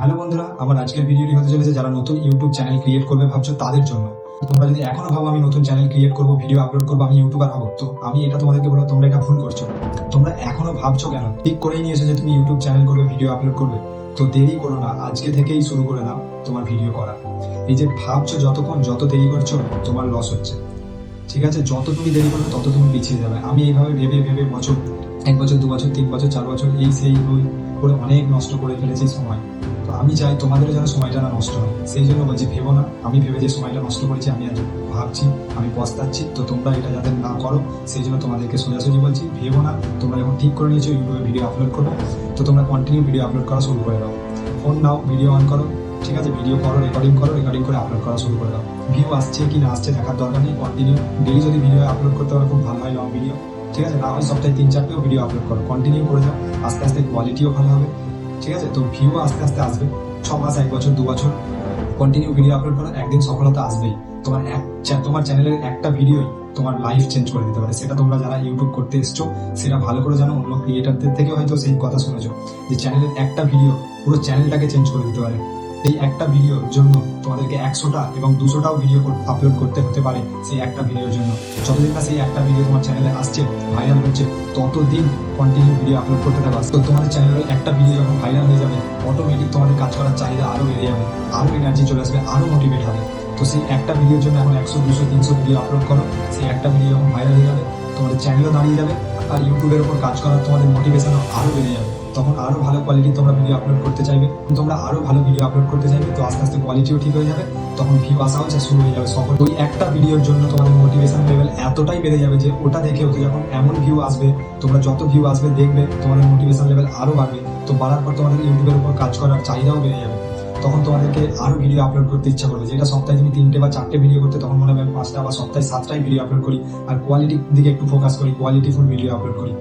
Hello বন্ধুরা, আমার আজকের ভিডিওটি হতে চলেছে যারা নতুন ইউটিউব চ্যানেল ক্রিয়েট করবে ভাবছো তাদের জন্য। তোমরা যদি এখনো ভাবো আমি নতুন চ্যানেল ক্রিয়েট করবো, ভিডিও আপলোড করবো, আমি ইউটিউবার হবো, তো আমি এটা তোমাদেরকে বলবো তোমরা এটা ভুল করছো। তোমরা এখনো ভাবছো কেন? ঠিক করেই নিয়েছো যে তুমি ইউটিউব চ্যানেল করবে, ভিডিও আপলোড করবে, তো দেরি করো না, আজকে থেকেই শুরু করে দাও তোমার ভিডিও করা। এই যে ভাবছো যত দেরি করছো তোমার লস হচ্ছে। ঠিক আছে, যত তুমি দেরি করবে তত তুমি পিছিয়ে যাবে। আমি এইভাবে ভেবে ভেবে বছর, 1 বছর, 2 বছর, 3 বছর, 4 বছর, এই সেই করে অনেক নষ্ট করে ফেলেছি সময়। তো আমি চাই তোমাদেরও যেন সময়টা না নষ্ট হয়, সেই জন্য বলছি ভেবো না আমি ভেবে যে সময়টা নষ্ট করেছি, আমি আজ ভাবছি, আমি পস্তাচ্ছি। তো তোমরা এটা যাতে না করো সেই জন্য তোমাদেরকে সোজাসুজি বলছি, ভেবো না। তোমরা যখন ঠিক করে নিয়েছো ইউটিউবে ভিডিও আপলোড করবো, তো তোমরা কন্টিনিউ ভিডিও আপলোড করা শুরু করে দাও। ফোন নাও, ভিডিও অন করো, ঠিক আছে, ভিডিও করো, রেকর্ডিং করে আপলোড করা শুরু করে দাও। ভিউ আসছে কি না আসছে দেখার দরকার নেই, কন্টিনিউ ডেলি যদি ভিডিও আপলোড করতে পারো খুব ভালো হয়, লং ভিডিও, ঠিক আছে, না হয় সপ্তাহে 3-4টেও ভিডিও আপলোড করো, কন্টিনিউ করে যাও। আস্তে আস্তে কোয়ালিটিও ভালো হবে, ঠিক আছে। তো ভিউ আস্তে আস্তে আসবে, 6 মাস, 1 বছর, 2 বছর কন্টিনিউ ভিডিও আপলোড করো, একদিন সফলতা আসবেই। তোমার চ্যানেলের একটা ভিডিওই তোমার লাইফ চেঞ্জ করে দিতে পারে। সেটা তোমরা যারা ইউটিউব করতে এসছো সেটা ভালো করে জানো, অন্য ক্রিয়েটারদের থেকে হয়তো সেই কথা শুনেছো যে চ্যানেলের একটা ভিডিও পুরো চ্যানেলটাকে চেঞ্জ করে দিতে পারে। এই একটা ভিডিওর জন্য তোমাদেরকে 100টা এবং 200টাও ভিডিও আপলোড করতে হতে পারে সেই একটা ভিডিওর জন্য। যতদিন না সেই একটা ভিডিও তোমার চ্যানেলে আসছে, ভাইরাল হচ্ছে, ততদিন কন্টিনিউ ভিডিও আপলোড করতে থাকো। তো তোমাদের চ্যানেলের একটা ভিডিও যখন ভাইরাল হয়ে যাবে, অটোমেটিক তোমাদের কাজ করার চাহিদা আরও বেড়ে যাবে, আরও এনার্জি চলে আসবে, আরও মোটিভেট হবে। তো সেই একটা ভিডিওর জন্য এখন 100, 200, 300 ভিডিও আপলোড করো। সেই একটা ভিডিও যখন ভাইরাল হয়ে যাবে, তোমাদের চ্যানেলও দাঁড়িয়ে যাবে, আর ইউটিউবের উপর কাজ করার তোমাদের মোটিভেশনও আরও বেড়ে যাবে। তখন আরো ভালো কোয়ালিটি তোমরা ভিডিও আপলোড করতে চাইবে, তোমরা আরো ভালো ভিডিও আপলোড করতে চাইবে, তো আস্তে আস্তে কোয়ালিটিও ঠিক হয়ে যাবে, তখন ভিউ আসাও শুরু হয়ে যাবে সকল। ওই একটা ভিডিওর জন্য তোমাদের মোটিভেশন লেভেল এতটাই বেড়ে যাবে যে ওটা দেখে তো যখন এমন ভিউ আসবে, তোমরা যত ভিউ আসবে দেখবে তোমাদের মোটিভেশন লেভেল আরো বাড়বে। তো বাড়ার পর তোমাদের ইউটিউবের উপর কাজ করার চাহিদাও বেড়ে যাবে, তখন তোমাদেরকে আরো ভিডিও আপলোড করতে ইচ্ছা করবে। যেটা সপ্তাহে তুমি 3টে বা 4টে ভিডিও করতে, তখন মনে হবে আমি 5টা বা সপ্তাহে 7টাই ভিডিও আপলোড করি, আর কোয়ালিটির দিকে একটু ফোকাস করি, কোয়ালিটিফুল ভিডিও আপলোড করি।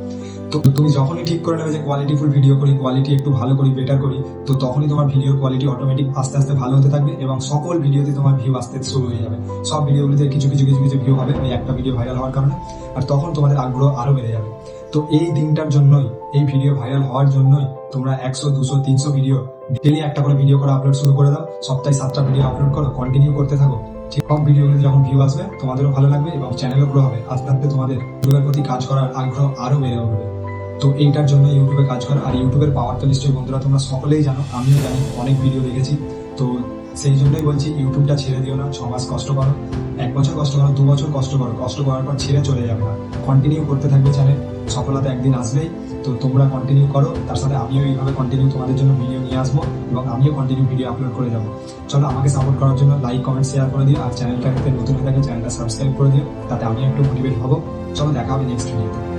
তো তুমি যখনই ঠিক করে নেবে যে কোয়ালিটিফুল ভিডিও করি, কোয়ালিটি একটু ভালো করি, বেটার করি, তো তখনই তোমার ভিডিওর কোয়ালিটি অটোমেটিক আস্তে আস্তে ভালো হতে থাকবে এবং সকল ভিডিওতে তোমার ভিউ আসতে শুরু হয়ে যাবে। সব ভিডিওগুলিতে কিছু কিছু কিছু কিছু ভিউ হবে এই একটা ভিডিও ভাইরাল হওয়ার কারণে, আর তখন তোমাদের আগ্রহ আরও বেড়ে যাবে। তো এই দিনটার জন্যই, এই ভিডিও ভাইরাল হওয়ার জন্যই তোমরা 100, 200, 300 ভিডিও ডেলি একটা করে ভিডিও করা আপলোড শুরু করে দাও। সপ্তাহে 7টা ভিডিও আপলোড করো, কন্টিনিউ করতে থাকো। ঠিক সব ভিডিওগুলো যখন ভিউ আসবে তোমাদেরও ভালো লাগবে এবং চ্যানেলও গ্রো হবে, আস্তে আস্তে তোমাদের ইউটিউবের প্রতি কাজ করার আগ্রহ আরও বেড়ে উঠবে। তো এইটার জন্য ইউটিউবে কাজ করা, আর ইউটিউবের পাওয়ার তো নিশ্চয়ই বন্ধুরা তোমরা সকলেই জানো, আমিও জানি, অনেক ভিডিও দেখেছি। তো সেই জন্যই বলছি ইউটিউবটা ছেড়ে দিও না। 6 মাস কষ্ট করো, 1 বছর কষ্ট করো, 2 বছর কষ্ট করো, কষ্ট করার পর ছেড়ে চলে যাবে না, কন্টিনিউ করতে থাকবে চ্যানেল, সফলতা একদিন আসবেই। তো তোমরা কন্টিনিউ করো, তার সাথে আমিও এইভাবে কন্টিনিউ তোমাদের জন্য ভিডিও নিয়ে আসবো এবং আমিও কন্টিনিউ ভিডিও আপলোড করে যাবো। চলো, আমাকে সাপোর্ট করার জন্য লাইক, কমেন্ট, শেয়ার করে দিও, আর চ্যানেলটাকে নতুন হয়ে থাকে চ্যানেলটা সাবস্ক্রাইব করে দিও, তাতে আমি একটু মোটিভেট হবো। চলো, দেখা হবে নেক্সট ভিডিওতে।